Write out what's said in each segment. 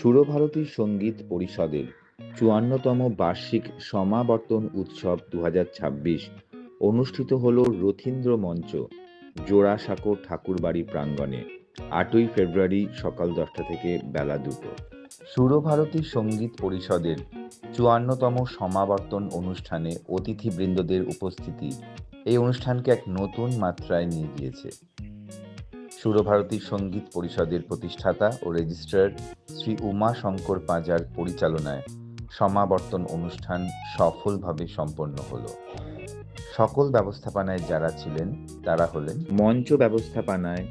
সুরভারতী সঙ্গীত পরিষদের ৫৪তম বার্ষিক সমাবর্তন উৎসব ২০২৬ অনুষ্ঠিত হল রথীন্দ্র মঞ্চ, জোড়াসাঁকো ঠাকুরবাড়ি প্রাঙ্গণে ৮ই ফেব্রুয়ারি সকাল ১০টা থেকে বেলা ২টো। সুরভারতী সঙ্গীত পরিষদের ৫৪তম সমাবর্তন অনুষ্ঠানে অতিথিবৃন্দদের উপস্থিতি এই অনুষ্ঠানকে এক নতুন মাত্রায় নিয়ে গিয়েছে। সুরভারতী সঙ্গীত পরিষদের প্রতিষ্ঠাতা ও রেজিস্ট্রার শ্রী উমাশঙ্কর পাঁজার পরিচালনায় সমাবর্তন অনুষ্ঠান সফলভাবে সম্পন্ন হল। সকল ব্যবস্থাপনায় যারা ছিলেন তারা হলেন মঞ্চ ব্যবস্থাপনায়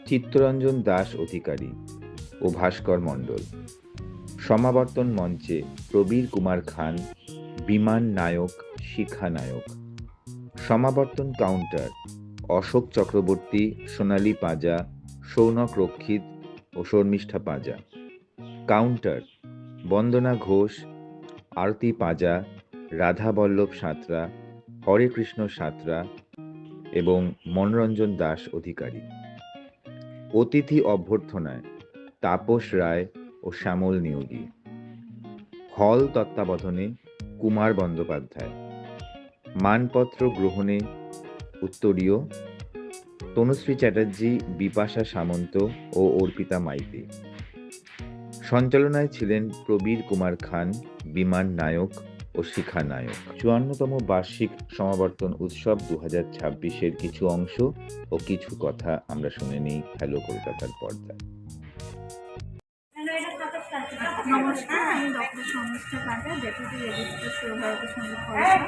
চিত্তরঞ্জন দাস অধিকারী ও ভাস্কর মণ্ডল, সমাবর্তন মঞ্চে প্রবীর কুমার খান, বিমান নায়ক, শিখা নায়ক, সমাবর্তন কাউন্টার অশোক চক্রবর্তী, সোনালী পাঁজা, সৌনক রক্ষিত ও শর্মিষ্ঠা পাঁজা, কাউন্টার বন্দনা ঘোষ, আরতি পাঁজা, রাধা বল্লভ সাঁতরা, হরে কৃষ্ণ সাঁতরা এবং মনোরঞ্জন দাস অধিকারী। অতিথি অভ্যর্থনায় তাপস রায় ও শ্যামল নিয়োগী। হল তত্ত্বাবধানে কুমার বন্দ্যোপাধ্যায়। মানপত্র গ্রহণে উত্তরীয় তনুশ্রী চ্যাটার্জি, বিপাশা সামন্ত ও অর্পিতা মাইতি। সঞ্চালনায় ছিলেন প্রবীর কুমার খান, বিমান নায়ক ও শিখা নায়ক। ৫৪তম বার্ষিক সমাবর্তন উৎসব ২০২৬-এর কিছু অংশ ও কিছু কথা আমরা শুনে নিই হ্যালো কলকাতার পর্দায়। নমস্কার, আমি ডক্টর শর্মিষ্ঠা পাঁজা, ডেপুটি রেজিস্ট্রার সুরভারতী সঙ্গীত পরিষদ।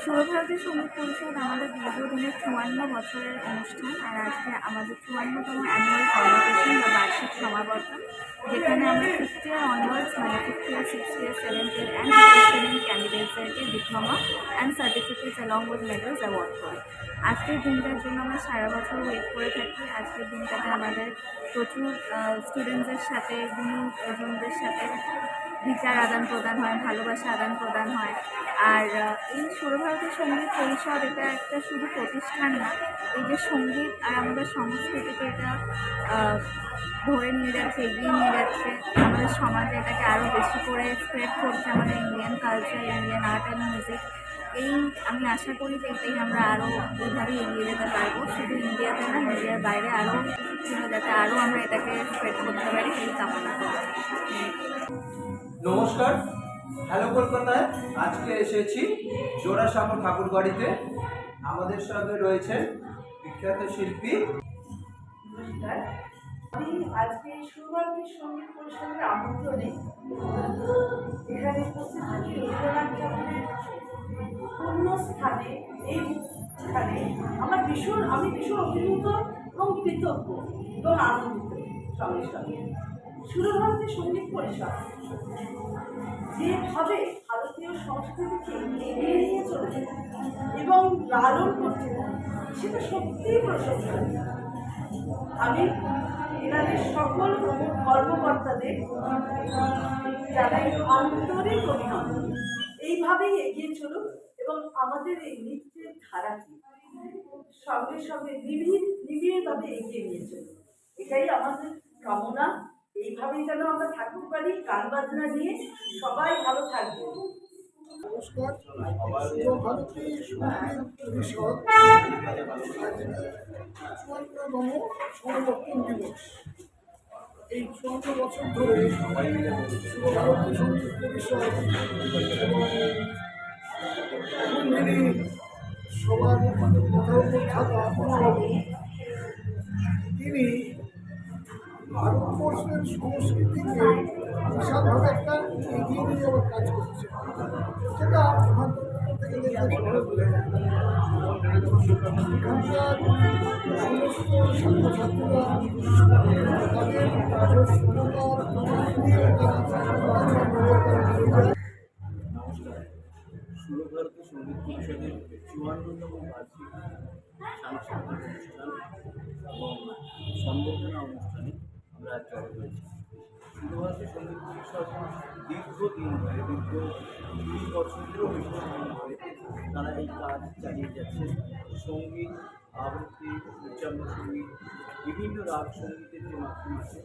সুরভারতী সঙ্গীত পরিষদ আমাদের দীর্ঘদিনের ৫৪ বছরের অনুষ্ঠান, আর আজকে আমাদের ৫৪তম অ্যানুয়াল কনভোকেশন বা বার্ষিক সমাবর্তন, যেখানে আমরা 5th ইয়ার অনওয়ার্ডস মানে 5th year, 6th year, 7th year and student ক্যান্ডিডেটসদেরকে diploma and certificates along with medals award করি। আজকের দিনটার জন্য আমরা সারা বছর ওয়েট করে থাকি। আজকের দিনটাতে আমাদের প্রচুর স্টুডেন্টসদের সাথে, গুণীজনদের সাথে বিচার আদান প্রদান হয়, ভালোবাসা আদান প্রদান হয়। আর এই সুরভারতী সঙ্গীত পরিষদ এটা একটা শুধু প্রতিষ্ঠান না, এই যে সঙ্গীত আর আমাদের সংস্কৃতিকে এটা ধরে নিয়ে যাচ্ছে, এগিয়ে নিয়ে যাচ্ছে, আমাদের সমাজে এটাকে আরও বেশি করে স্প্রেড করছে, আমাদের Indian culture, Indian art and music. আমি আশা করি যে এটাই আমরা আরও এইভাবেই এগিয়ে যেতে পারবো, শুধু ইন্ডিয়াতে না, ইন্ডিয়ার বাইরে আরও যাতে আরও আমরা এটাকে স্প্রেড করতে পারি, এই কামনা করি। নমস্কার, হ্যালো কলকাতায় আজকে এসেছি জোড়াসাঁকো ঠাকুরবাড়িতে। আমাদের সঙ্গে রয়েছে বিখ্যাত শিল্পী। আমি আজকে সুরভারতী সঙ্গীত পরিষদের আমন্ত্রণে এখানে উপস্থিত থাকি রবীন্দ্রনাথ ঠাকুরের পুণ্যস্থানে। এইখানে আমি ভীষণ অভিভূত এবং কৃতজ্ঞ এবং আনন্দিত। সঙ্গে সঙ্গে সুরভারতী সঙ্গীত পরিষদ যেভাবে ভারতীয় সংস্কৃতিকে এগিয়ে নিয়ে চলেছে এবং লালন করছে, সেটা সত্যিই প্রশংসনীয়। আমি এনাদের সকল কর্মকর্তাদের জানাই আন্তরিক অভিনন্দন। এইভাবেই এগিয়ে চলুক এবং আমাদের এই নৃত্যের ধারাটি সঙ্গে সঙ্গে নিবিড়ভাবে এগিয়ে নিয়ে চলুক, এটাই আমাদের কামনা। এইভাবেই যেন আমরা থাকতে পারি, গান বাজনা নিয়ে সবাই ভালো থাকবে। নমস্কার, সুরভারতী সঙ্গীত পরিষদ ৫৪তম সমাবর্তন দিবস। এই ৫৪ বছর ধরে সুরভারতী সঙ্গীত পরিষদ এবং যিনি সবার মাথার উপর থাকা মহাবাবু, তিনি ভারতবর্ষের সংস্কৃতিকে বিশালভাবে একটা এগিয়ে নিয়ে যাওয়ার কাজ করছে, যেটা ভারতবর্ষ থেকে দেখতে শহরে বোঝা যায়। এখানকার সমস্ত ছাত্রছাত্রীরা তাদের দিয়ে নমস্কার, সুরভারতী সঙ্গীত পরিষদের ৫৪তম বার্ষিক সাংস্কৃতিক অনুষ্ঠান এবং সম্বর্ধনা অনুষ্ঠানে আমরা আজ জড়ো হয়েছি। সুরভারতী সঙ্গীত পরিষদ দীর্ঘদিন ধরে, দীর্ঘ ২০ বছরেরও বেশি সময় ধরে তারা এই কাজ চালিয়ে যাচ্ছে। সঙ্গীত, আবৃত্তি, উচ্চাঙ্গ সঙ্গীত, বিভিন্ন রাগ সঙ্গীতের যে মাধ্যম আছে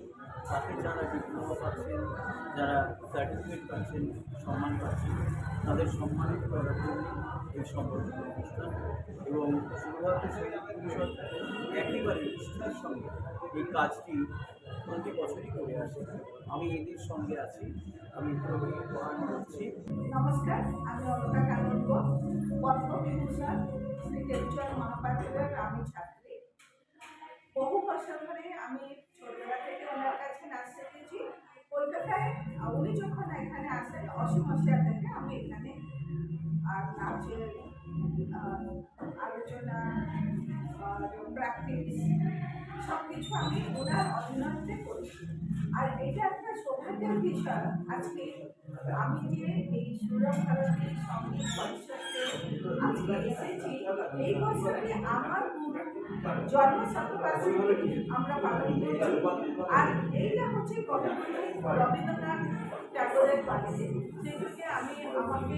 তাতে যারা ডিপ্লোমা পাচ্ছেন, যারা সার্টিফিকেট পাচ্ছেন, সম্মান পাচ্ছেন, তাদের সম্মানিত করার জন্য এই সম্বর্ধনা অনুষ্ঠান। এবং শুধুমাত্র সঙ্গীত পরিষদ একেবারে নিষ্ঠার সঙ্গে এই কাজটি প্রতি বছরই করে আসে। আমি এদের সঙ্গে আছি, আমি প্রবীণ বহান করছি। নমস্কার, আমি অলকা কানুনগো, পদ্মবিভূষণ শ্রী দেবচন্দ্র মহাপাত্রের আমি ছাত্রী। বহু বছর ধরে আমি ছোটবেলা থেকে ওনার কাছে নাচ শিখেছি। কলকাতায় উনি যখন এখানে আসেন 80 থেকে আমি এখানে নাচের আলোচনা, প্র্যাকটিস সব কিছু আমি ওনার অধীনস্থে করেছি। আর এটা একটা সৌভাগ্যের বিষয় আজকে আমি যে এই সুরভারতী সঙ্গীত পরিষদে আজকে এসেছি। এই বছরটি আমার জন্ম শতবার্ষিকী আমরা পালন করছি। আর এইটা হচ্ছে রবীন্দ্রনাথ ঠাকুরের বাড়িতে, সেই জন্য আমি আমাকে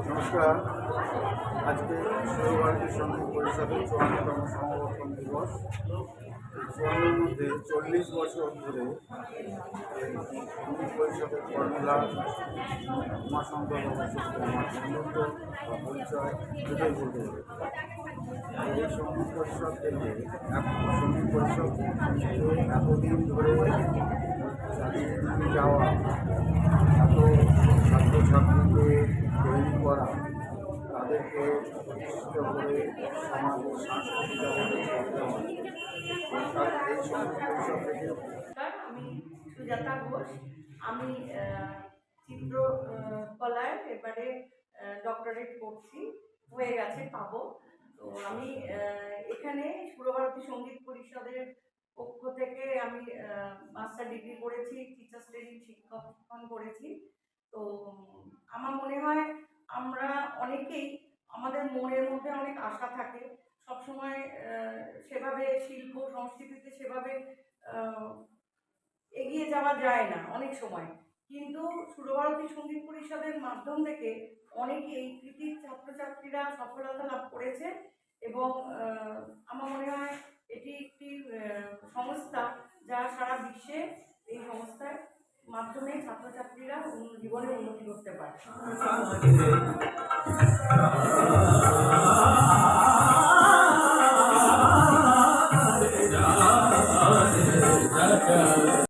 নমস্কার। আজকে সর্বভারতীয় সঙ্গীত পরিষদের 54তম সমাবর্তন দিবস। 54-এর মধ্যে 40 বছর ধরে এই সঙ্গীত পরিষদের ফর্মুলা উমাশঙ্কর আমার বন্ধুত্ব বা পরিচয় দুটোই বলতে হবে। এই সঙ্গীত পরিষদ থেকে সঙ্গীত পরিষদ এতদিন ধরে চালিয়ে নিয়ে যাওয়া, এত ছাত্রছাত্রীকে তৈরি করা, তাদেরকে প্রতিষ্ঠিত করে সমাজের সাংস্কৃতিক জগতে করতে হয়। এই সঙ্গীত পরিষদ থেকে আমি সুজাতা ঘোষ, আমি চিত্র কলায় এবারে ডক্টরেট করছি, হয়ে গেছে পাবো। তো আমি এখানে সুরভারতী সঙ্গীত পরিষদের পক্ষ থেকে আমি মাস্টার ডিগ্রি করেছি, টিচার্স ট্রেনিং শিক্ষণ করেছি। তো আমার মনে হয় আমরা অনেকেই আমাদের মনের মধ্যে অনেক আশা থাকে, সবসময় সেভাবে শিল্প সংস্কৃতিতে সেভাবে এগিয়ে যাওয়া যায় না অনেক সময়, কিন্তু সুরভারতী সঙ্গীত পরিষদের মাধ্যম থেকে অনেকেই কৃতি ছাত্রছাত্রীরা সফলতা লাভ করেছে। এবং আমার মনে হয় এটি একটি সংস্থা যা সারা বিশ্বে এই সংস্থার মাধ্যমে ছাত্রছাত্রীরা জীবনে উন্নতি করতে পারে।